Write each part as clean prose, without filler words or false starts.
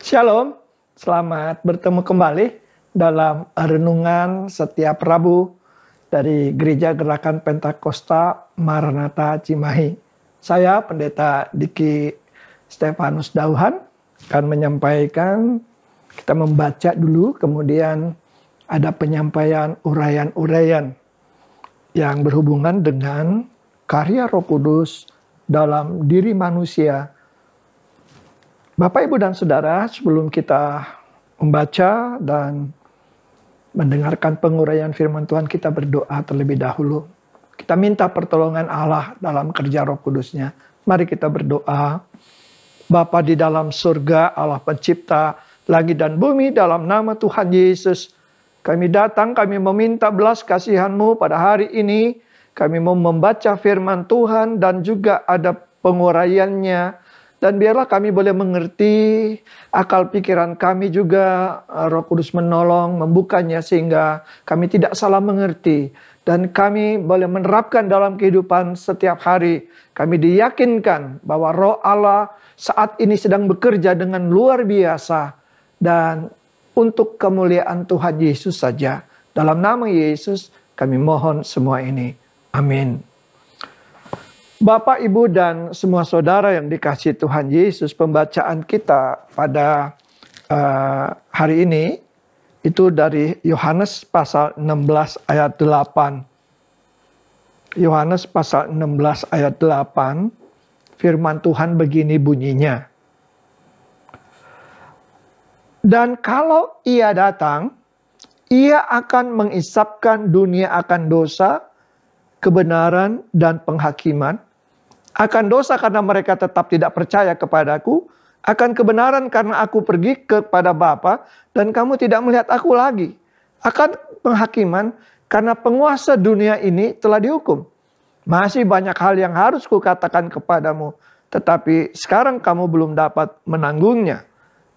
Shalom, selamat bertemu kembali dalam renungan setiap Rabu dari Gereja Gerakan Pentakosta Maranatha Cimahi. Saya Pendeta Diki Stefanus Dauhan akan menyampaikan, kita membaca dulu, kemudian ada penyampaian uraian-uraian yang berhubungan dengan karya Roh Kudus dalam diri manusia. Bapak, Ibu, dan Saudara, sebelum kita membaca dan mendengarkan penguraian firman Tuhan, kita berdoa terlebih dahulu. Kita minta pertolongan Allah dalam kerja Roh Kudusnya. Mari kita berdoa. Bapa di dalam surga, Allah pencipta langit dan bumi, dalam nama Tuhan Yesus, kami datang, kami meminta belas kasihan-Mu pada hari ini. Kami mau membaca firman Tuhan dan juga ada penguraiannya. Dan biarlah kami boleh mengerti, akal pikiran kami juga Roh Kudus menolong, membukanya sehingga kami tidak salah mengerti. Dan kami boleh menerapkan dalam kehidupan setiap hari. Kami diyakinkan bahwa Roh Allah saat ini sedang bekerja dengan luar biasa. Dan untuk kemuliaan Tuhan Yesus saja. Dalam nama Yesus kami mohon semua ini. Amin. Bapak, Ibu, dan semua saudara yang dikasihi Tuhan Yesus, pembacaan kita pada hari ini itu dari Yohanes pasal 16 ayat 8. Yohanes pasal 16 ayat 8, firman Tuhan begini bunyinya. Dan kalau Ia datang, Ia akan mengisapkan dunia akan dosa, kebenaran, dan penghakiman. Akan dosa karena mereka tetap tidak percaya kepadaku. Akan kebenaran karena aku pergi kepada Bapa dan kamu tidak melihat aku lagi. Akan penghakiman karena penguasa dunia ini telah dihukum. Masih banyak hal yang harus kukatakan kepadamu. Tetapi sekarang kamu belum dapat menanggungnya.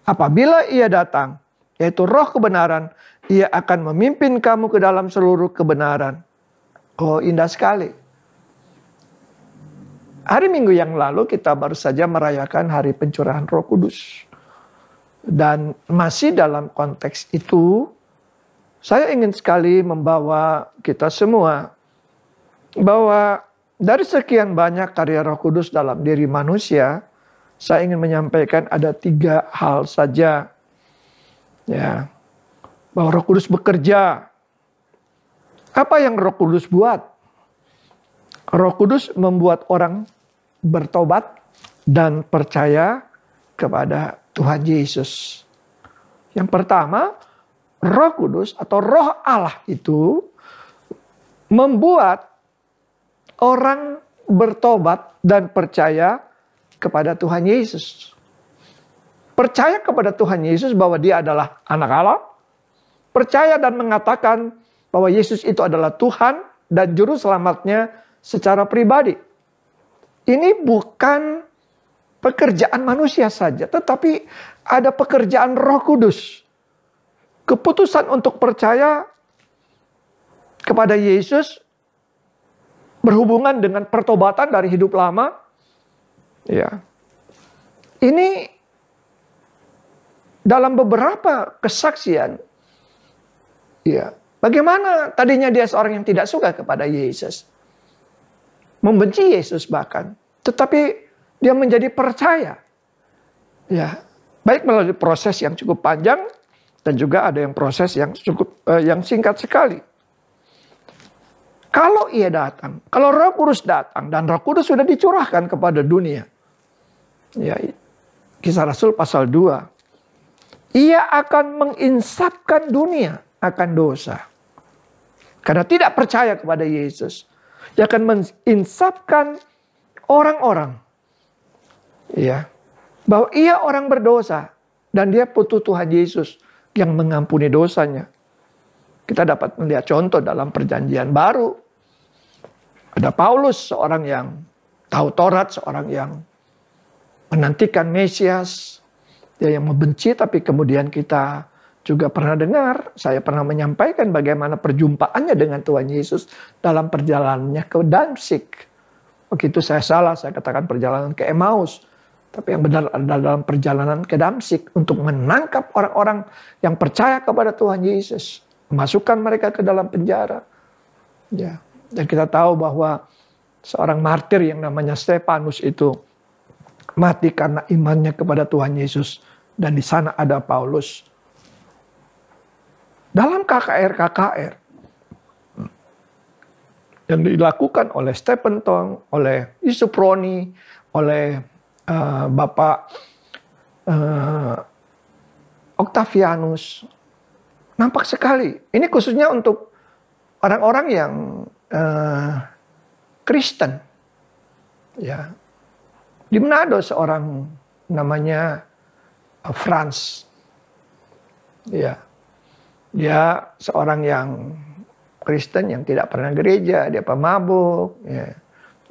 Apabila Ia datang, yaitu Roh kebenaran, Ia akan memimpin kamu ke dalam seluruh kebenaran. Oh, indah sekali. Hari Minggu yang lalu kita baru saja merayakan Hari Pencurahan Roh Kudus. Dan masih dalam konteks itu, saya ingin sekali membawa kita semua bahwa dari sekian banyak karya Roh Kudus dalam diri manusia, saya ingin menyampaikan ada 3 hal saja. Ya, bahwa Roh Kudus bekerja. Apa yang Roh Kudus buat? Roh Kudus membuat orang bertobat dan percaya kepada Tuhan Yesus. Yang pertama, Roh Kudus atau Roh Allah itu membuat orang bertobat dan percaya kepada Tuhan Yesus. Percaya kepada Tuhan Yesus bahwa Dia adalah anak Allah. Percaya dan mengatakan bahwa Yesus itu adalah Tuhan dan Juru Selamatnya secara pribadi. Ini bukan pekerjaan manusia saja, tetapi ada pekerjaan Roh Kudus. Keputusan untuk percaya kepada Yesus berhubungan dengan pertobatan dari hidup lama. Ya. Ini dalam beberapa kesaksian. Ya. Bagaimana tadinya dia seorang yang tidak suka kepada Yesus. Membenci Yesus bahkan. Tetapi dia menjadi percaya. Ya, baik melalui proses yang cukup panjang dan juga ada yang proses yang yang singkat sekali. Kalau Ia datang, kalau Roh Kudus datang dan Roh Kudus sudah dicurahkan kepada dunia. Ya, Kisah Rasul pasal 2. Ia akan menginsapkan dunia akan dosa. Karena tidak percaya kepada Yesus. Dia akan menginsapkan orang-orang. Ya, bahwa Ia orang berdosa. Dan Dia putu Tuhan Yesus yang mengampuni dosanya. Kita dapat melihat contoh dalam perjanjian baru. Ada Paulus, seorang yang tahu Taurat, seorang yang menantikan Mesias. Dia yang membenci, tapi kemudian kita juga pernah dengar, saya pernah menyampaikan bagaimana perjumpaannya dengan Tuhan Yesus dalam perjalanannya ke Damsyik. Begitu saya salah, saya katakan perjalanan ke Emmaus. Tapi yang benar adalah dalam perjalanan ke Damsyik untuk menangkap orang-orang yang percaya kepada Tuhan Yesus. Memasukkan mereka ke dalam penjara. Ya. Dan kita tahu bahwa seorang martir yang namanya Stefanus itu mati karena imannya kepada Tuhan Yesus. Dan di sana ada Paulus. Dalam KKR yang dilakukan oleh Stephen Tong, oleh Yusuf Roni, oleh Bapak Octavianus, nampak sekali. Ini khususnya untuk orang-orang yang Kristen. Ya. Di Manado seorang namanya Franz. Ya. Dia seorang yang Kristen yang tidak pernah gereja, dia pemabuk. Ya.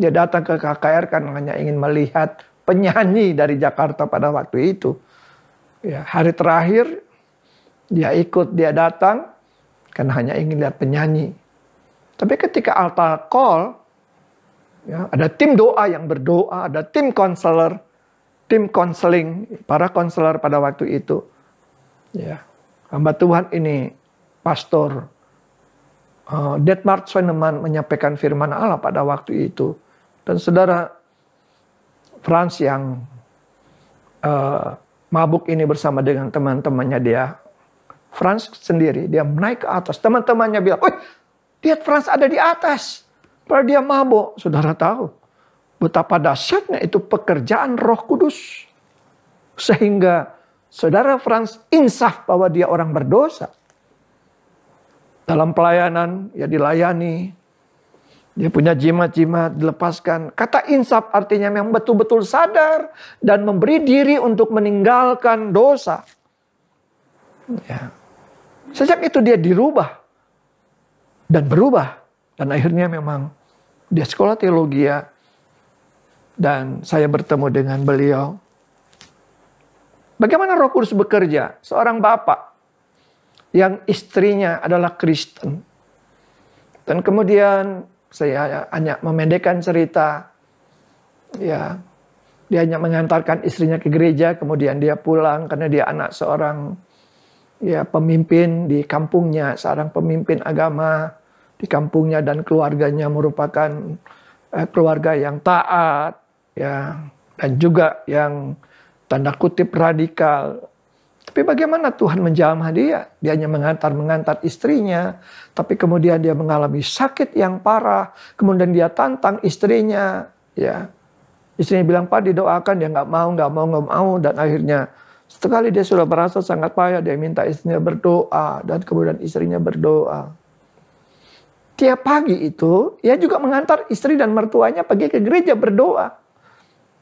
Dia datang ke KKR kan hanya ingin melihat penyanyi dari Jakarta pada waktu itu. Ya, hari terakhir dia ikut, dia datang karena hanya ingin lihat penyanyi. Tapi ketika altar call, ya, ada tim doa yang berdoa, ada tim konselor, tim konseling, para konselor pada waktu itu. Ya, hamba Tuhan ini, Pastor Detmar Sweneman menyampaikan firman Allah pada waktu itu. Dan saudara Franz yang mabuk ini bersama dengan teman-temannya dia. Franz sendiri, dia naik ke atas. Teman-temannya bilang, "Wih, lihat Franz ada di atas." Padahal dia mabuk. Saudara tahu betapa dahsyatnya itu pekerjaan Roh Kudus. Sehingga saudara Franz insaf bahwa dia orang berdosa. Dalam pelayanan, ya dilayani. Dia punya jimat-jimat, dilepaskan. Kata insaf artinya memang betul-betul sadar dan memberi diri untuk meninggalkan dosa. Ya. Sejak itu dia dirubah dan berubah. Dan akhirnya memang dia sekolah teologi ya. Dan saya bertemu dengan beliau. Bagaimana Roh Kudus bekerja? Seorang bapak yang istrinya adalah Kristen. Dan kemudian saya hanya memendekkan cerita. Ya, dia hanya mengantarkan istrinya ke gereja, kemudian dia pulang karena dia anak seorang pemimpin di kampungnya, seorang pemimpin agama di kampungnya dan keluarganya merupakan keluarga yang taat, ya, dan juga yang tanda kutip radikal. Tapi bagaimana Tuhan menjamah dia? Dia hanya mengantar istrinya. Tapi kemudian dia mengalami sakit yang parah. Kemudian dia tantang istrinya. Ya, istrinya bilang, "Pak, didoakan." Dia nggak mau. Dan akhirnya sekali dia sudah merasa sangat payah. Dia minta istrinya berdoa. Dan kemudian istrinya berdoa. Tiap pagi itu, ia juga mengantar istri dan mertuanya pergi ke gereja berdoa.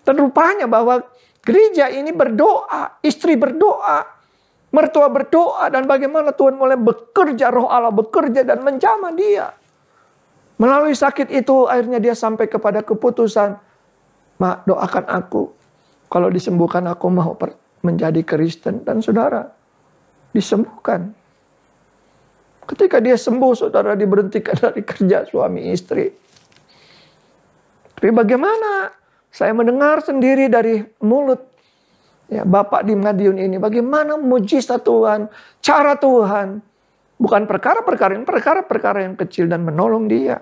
Dan rupanya bahwa gereja ini berdoa, istri berdoa, mertua berdoa, dan bagaimana Tuhan mulai bekerja, Roh Allah bekerja dan menjamah dia. Melalui sakit itu akhirnya dia sampai kepada keputusan, "Mak, doakan aku. Kalau disembuhkan aku mau menjadi Kristen." Dan saudara, disembuhkan. Ketika dia sembuh, saudara diberhentikan dari kerja suami istri. Tapi bagaimana? Saya mendengar sendiri dari mulut ya, Bapak di Madiun ini, bagaimana mujizat Tuhan, cara Tuhan. Bukan perkara-perkara yang kecil dan menolong dia.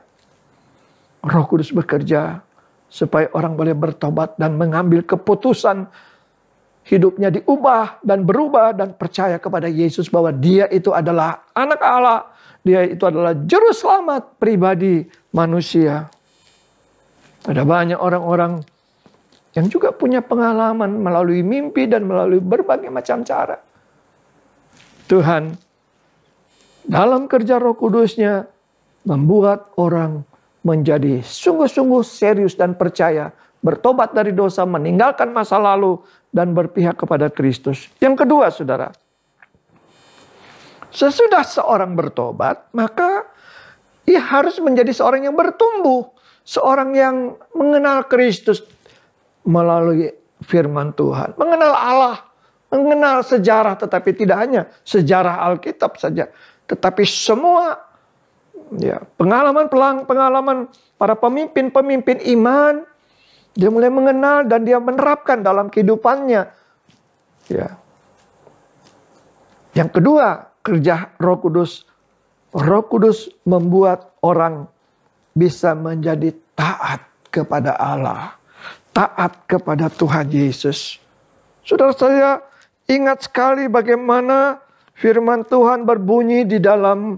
Roh Kudus bekerja supaya orang boleh bertobat dan mengambil keputusan hidupnya diubah dan berubah dan percaya kepada Yesus bahwa dia itu adalah anak Allah. Dia itu adalah juru selamat pribadi manusia. Ada banyak orang-orang yang juga punya pengalaman melalui mimpi dan melalui berbagai macam cara. Tuhan dalam kerja Roh Kudusnya membuat orang menjadi sungguh-sungguh serius dan percaya, bertobat dari dosa, meninggalkan masa lalu, dan berpihak kepada Kristus. Yang kedua, saudara, sesudah seorang bertobat, maka ia harus menjadi seorang yang bertumbuh, seorang yang mengenal Kristus melalui firman Tuhan, mengenal Allah, mengenal sejarah, tetapi tidak hanya sejarah Alkitab saja, tetapi semua ya, pengalaman para pemimpin-pemimpin iman Dia mulai mengenal dan dia menerapkan dalam kehidupannya. Ya. Yang kedua, kerja Roh Kudus. Roh Kudus membuat orang bisa menjadi taat kepada Allah. Taat kepada Tuhan Yesus. Saudara, saya ingat sekali bagaimana firman Tuhan berbunyi di dalam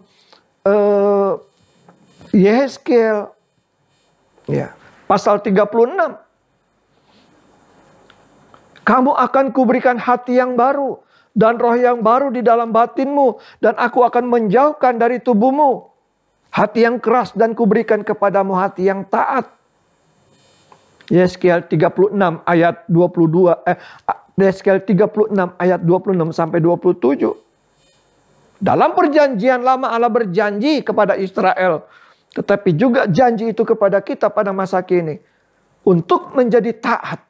Yehezkiel, ya, pasal 36. Kamu akan kuberikan hati yang baru dan roh yang baru di dalam batinmu, dan aku akan menjauhkan dari tubuhmu hati yang keras dan kuberikan kepadamu hati yang taat. Yehezkiel 36 ayat 22, Yehezkiel 36 ayat 26 sampai 27. Dalam perjanjian lama Allah berjanji kepada Israel, tetapi juga janji itu kepada kita pada masa kini. Untuk menjadi taat,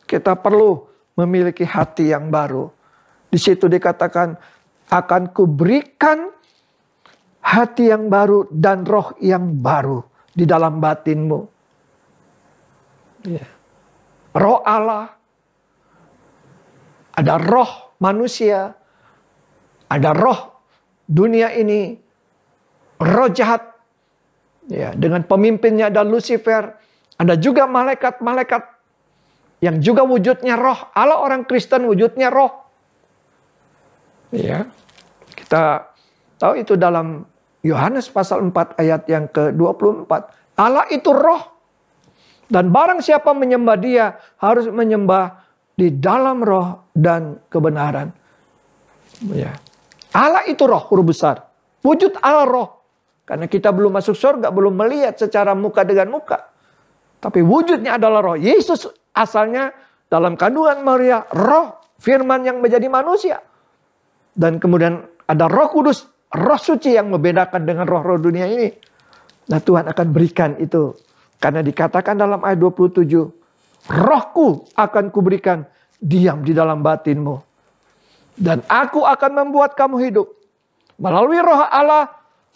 kita perlu memiliki hati yang baru. Di situ dikatakan, akan kuberikan hati yang baru dan roh yang baru di dalam batinmu. Ya. Roh Allah, ada roh manusia, ada roh dunia ini, roh jahat, ya, dengan pemimpinnya ada Lucifer, ada juga malaikat-malaikat yang juga wujudnya roh. Allah orang Kristen wujudnya roh. Ya, kita tahu itu dalam Yohanes pasal 4 ayat yang ke-24. Allah itu roh. Dan barang siapa menyembah dia harus menyembah di dalam roh dan kebenaran. Ya. Allah itu roh, huruf besar. Wujud Allah roh. Karena kita belum masuk surga, belum melihat secara muka dengan muka. Tapi wujudnya adalah roh. Yesus asalnya dalam kandungan Maria, roh, firman yang menjadi manusia. Dan kemudian ada Roh Kudus, roh suci yang membedakan dengan roh-roh dunia ini. Nah, Tuhan akan berikan itu. Karena dikatakan dalam ayat 27, rohku akan kuberikan diam di dalam batinmu. Dan aku akan membuat kamu hidup. Melalui roh Allah,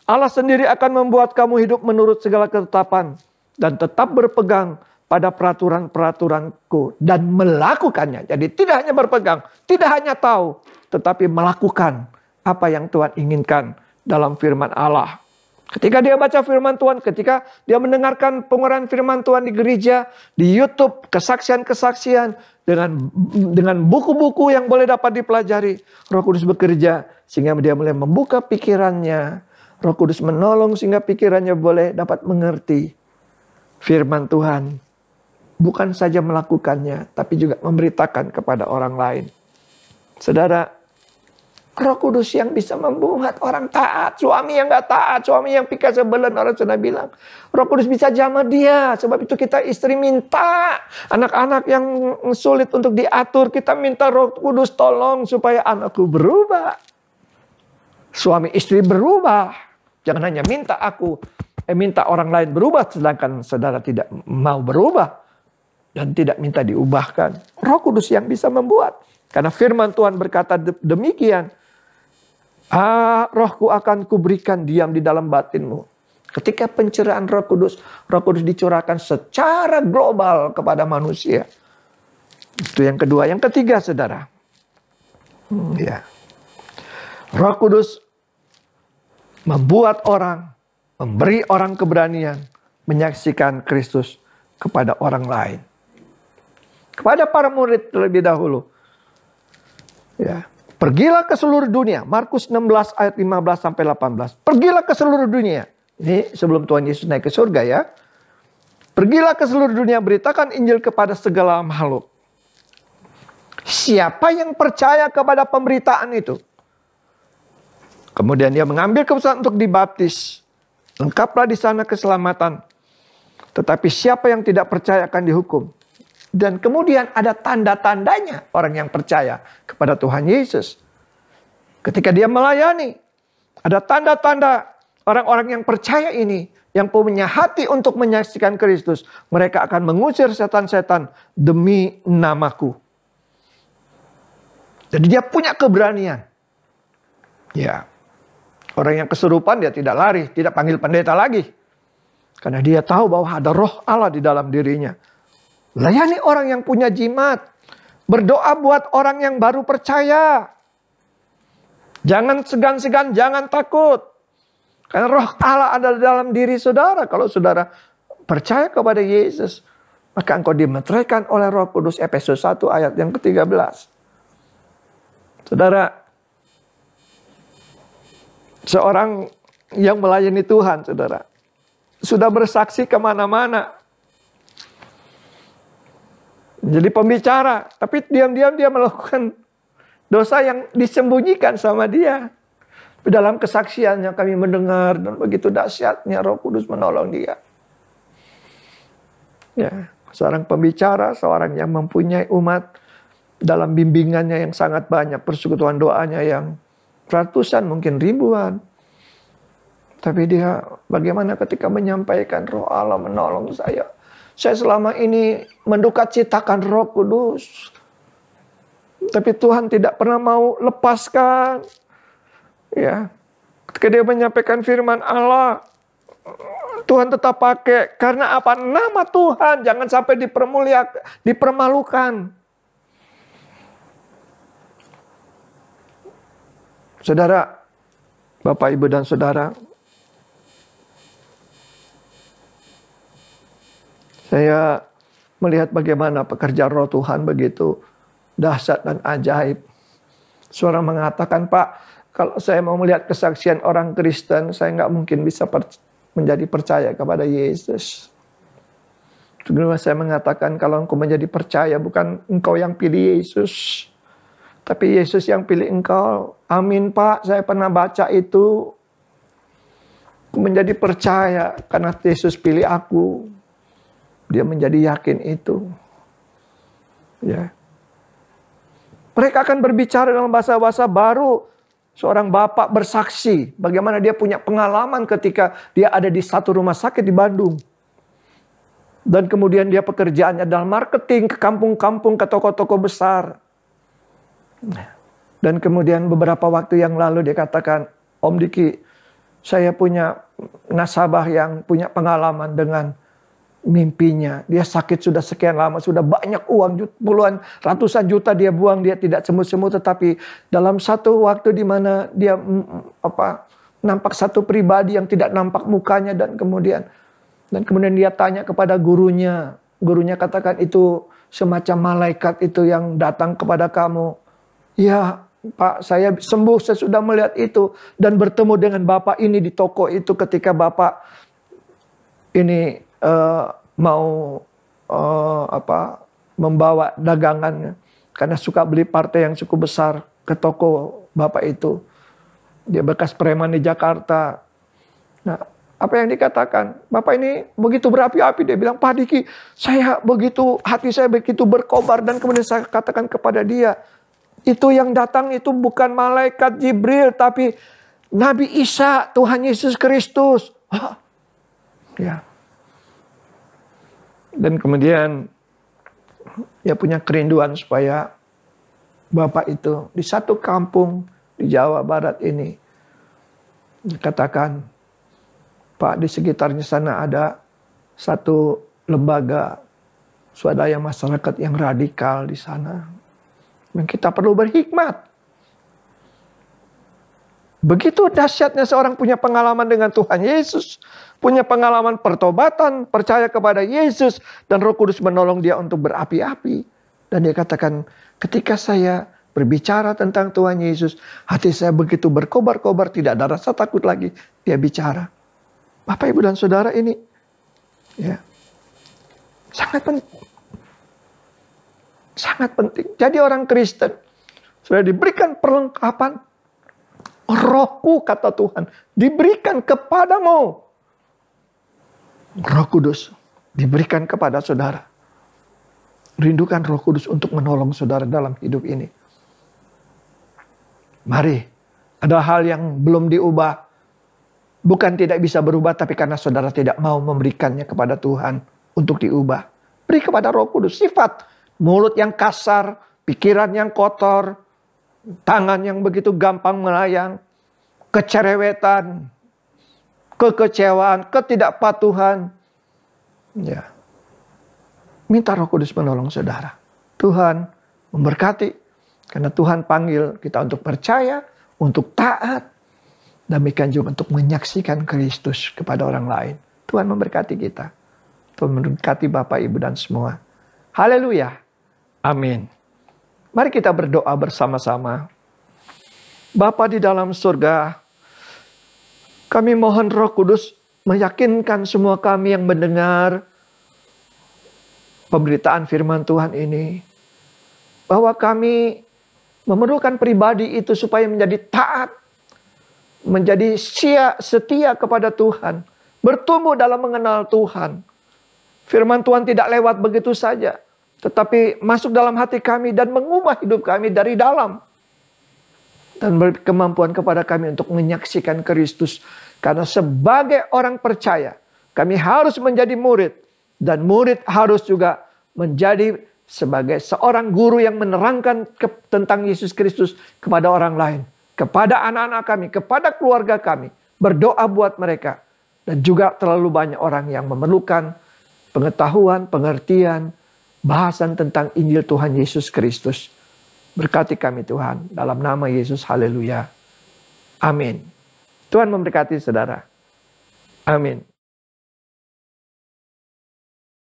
Allah sendiri akan membuat kamu hidup menurut segala ketetapan. Dan tetap berpegang pada peraturan-peraturanku. Dan melakukannya. Jadi tidak hanya berpegang, tidak hanya tahu, tetapi melakukan apa yang Tuhan inginkan dalam firman Allah. Ketika dia baca firman Tuhan, ketika dia mendengarkan pengurahan firman Tuhan di gereja, di YouTube, kesaksian-kesaksian, dengan buku-buku yang boleh dapat dipelajari, Roh Kudus bekerja sehingga dia mulai membuka pikirannya. Roh Kudus menolong sehingga pikirannya boleh dapat mengerti firman Tuhan. Bukan saja melakukannya, tapi juga memberitakan kepada orang lain. Saudara, Roh Kudus yang bisa membuat orang taat. Suami yang gak taat, suami yang pikir sebelen, orang sudah bilang. Roh Kudus bisa jamah dia. Sebab itu kita istri minta. Anak-anak yang sulit untuk diatur, kita minta Roh Kudus tolong supaya anakku berubah. Suami istri berubah. Jangan hanya minta minta orang lain berubah, sedangkan saudara tidak mau berubah. Dan tidak minta diubahkan. Roh Kudus yang bisa membuat. Karena firman Tuhan berkata demikian. Rohku akan kuberikan diam di dalam batinmu. Ketika pencerahan Roh Kudus dicurahkan secara global kepada manusia. Itu yang kedua. Yang ketiga, saudara. Ya. Roh Kudus membuat orang, memberi orang keberanian menyaksikan Kristus kepada orang lain. Kepada para murid terlebih dahulu. Ya. Pergilah ke seluruh dunia. Markus 16 ayat 15 sampai 18. Pergilah ke seluruh dunia. Ini sebelum Tuhan Yesus naik ke surga ya. Pergilah ke seluruh dunia, beritakan Injil kepada segala makhluk. Siapa yang percaya kepada pemberitaan itu? Kemudian dia mengambil keputusan untuk dibaptis. Lengkaplah di sana keselamatan. Tetapi siapa yang tidak percaya akan dihukum. Dan kemudian ada tanda-tandanya orang yang percaya kepada Tuhan Yesus. Ketika dia melayani, ada tanda-tanda orang-orang yang percaya ini, yang punya hati untuk menyaksikan Kristus. Mereka akan mengusir setan-setan demi namaku. Jadi dia punya keberanian. Ya, orang yang kesurupan dia tidak lari, tidak panggil pendeta lagi. Karena dia tahu bahwa ada roh Allah di dalam dirinya. Layani orang yang punya jimat. Berdoa buat orang yang baru percaya. Jangan segan-segan, jangan takut. Karena roh Allah ada dalam diri saudara. Kalau saudara percaya kepada Yesus, maka engkau dimeteraikan oleh Roh Kudus. Efesus 1 ayat yang ke-13. Saudara, seorang yang melayani Tuhan, saudara, sudah bersaksi kemana-mana. Jadi pembicara, tapi diam-diam dia melakukan dosa yang disembunyikan sama dia. Tapi dalam kesaksiannya kami mendengar dan begitu dahsyatnya Roh Kudus menolong dia. Ya, seorang pembicara, seorang yang mempunyai umat dalam bimbingannya yang sangat banyak, persekutuan doanya yang ratusan, mungkin ribuan. Tapi dia bagaimana ketika menyampaikan, Roh Allah menolong saya. Saya selama ini mendukacitakan Roh Kudus. Tapi Tuhan tidak pernah mau lepaskan. Ya, ketika dia menyampaikan firman Allah, Tuhan tetap pakai. Karena apa? Nama Tuhan jangan sampai dipermalukan. Saudara, Bapak, Ibu, dan Saudara, saya melihat bagaimana pekerjaan Roh Tuhan begitu dahsyat dan ajaib. Seorang mengatakan, Pak, kalau saya mau melihat kesaksian orang Kristen, saya nggak mungkin bisa menjadi percaya kepada Yesus. Kedua, saya mengatakan, kalau engkau menjadi percaya, bukan engkau yang pilih Yesus, tapi Yesus yang pilih engkau. Amin, Pak, saya pernah baca itu. Aku menjadi percaya karena Yesus pilih aku. Dia menjadi yakin itu. Ya. Mereka akan berbicara dalam bahasa-bahasa baru. Seorang bapak bersaksi bagaimana dia punya pengalaman ketika dia ada di satu rumah sakit di Bandung. Dan kemudian dia pekerjaannya dalam marketing ke kampung-kampung, ke toko-toko besar. Dan kemudian beberapa waktu yang lalu dia katakan, Om Diki, saya punya nasabah yang punya pengalaman dengan mimpinya. Dia sakit sudah sekian lama, sudah banyak uang, puluhan, ratusan juta dia buang, dia tidak sembuh-sembuh. Tetapi dalam satu waktu di mana dia nampak satu pribadi yang tidak nampak mukanya, dan kemudian dia tanya kepada gurunya. Gurunya katakan, itu semacam malaikat itu yang datang kepada kamu. Ya Pak, saya sembuh, saya sudah melihat itu dan bertemu dengan Bapak ini di toko itu ketika Bapak ini mau membawa dagangannya, karena suka beli partai yang cukup besar ke toko Bapak itu. Dia bekas preman di Jakarta. Nah, apa yang dikatakan? Bapak ini begitu berapi-api, dia bilang, Pak Diki, hati saya begitu berkobar. Dan kemudian saya katakan kepada dia, itu yang datang itu bukan malaikat Jibril, tapi Nabi Isa, Tuhan Yesus Kristus. Ya. Dan kemudian dia punya kerinduan supaya Bapak itu di satu kampung di Jawa Barat ini, dikatakan, Pak, di sekitarnya sana ada satu lembaga swadaya masyarakat yang radikal di sana. Dan kita perlu berhikmat. Begitu dahsyatnya seorang punya pengalaman dengan Tuhan Yesus. Punya pengalaman pertobatan, percaya kepada Yesus. Dan Roh Kudus menolong dia untuk berapi-api. Dan dia katakan, ketika saya berbicara tentang Tuhan Yesus, hati saya begitu berkobar-kobar, tidak ada rasa takut lagi. Dia bicara. Bapak, Ibu, dan Saudara, ini ya, sangat penting. Sangat penting. Jadi orang Kristen sudah diberikan perlengkapan. Rohku, kata Tuhan, diberikan kepadamu. Roh Kudus diberikan kepada saudara. Rindukan Roh Kudus untuk menolong saudara dalam hidup ini. Mari, ada hal yang belum diubah. Bukan tidak bisa berubah, tapi karena saudara tidak mau memberikannya kepada Tuhan untuk diubah. Beri kepada Roh Kudus sifat mulut yang kasar, pikiran yang kotor, tangan yang begitu gampang melayang, kecerewetan, kekecewaan, ketidakpatuhan. Ya. Minta Roh Kudus menolong saudara. Tuhan memberkati. Karena Tuhan panggil kita untuk percaya, untuk taat. Demikian juga untuk menyaksikan Kristus kepada orang lain. Tuhan memberkati kita. Tuhan memberkati Bapak, Ibu, dan semua. Haleluya. Amin. Mari kita berdoa bersama-sama. Bapa di dalam surga, kami mohon Roh Kudus meyakinkan semua kami yang mendengar pemberitaan firman Tuhan ini, bahwa kami memerlukan pribadi itu supaya menjadi taat, menjadi setia kepada Tuhan, bertumbuh dalam mengenal Tuhan. Firman Tuhan tidak lewat begitu saja, tetapi masuk dalam hati kami dan mengubah hidup kami dari dalam. Dan beri kemampuan kepada kami untuk menyaksikan Kristus. Karena sebagai orang percaya, kami harus menjadi murid. Dan murid harus juga menjadi sebagai seorang guru yang menerangkan tentang Yesus Kristus kepada orang lain. Kepada anak-anak kami, kepada keluarga kami. Berdoa buat mereka. Dan juga terlalu banyak orang yang memerlukan pengetahuan, pengertian, bahasan tentang Injil Tuhan Yesus Kristus. Berkati kami Tuhan, dalam nama Yesus, haleluya. Amin. Tuhan memberkati saudara. Amin.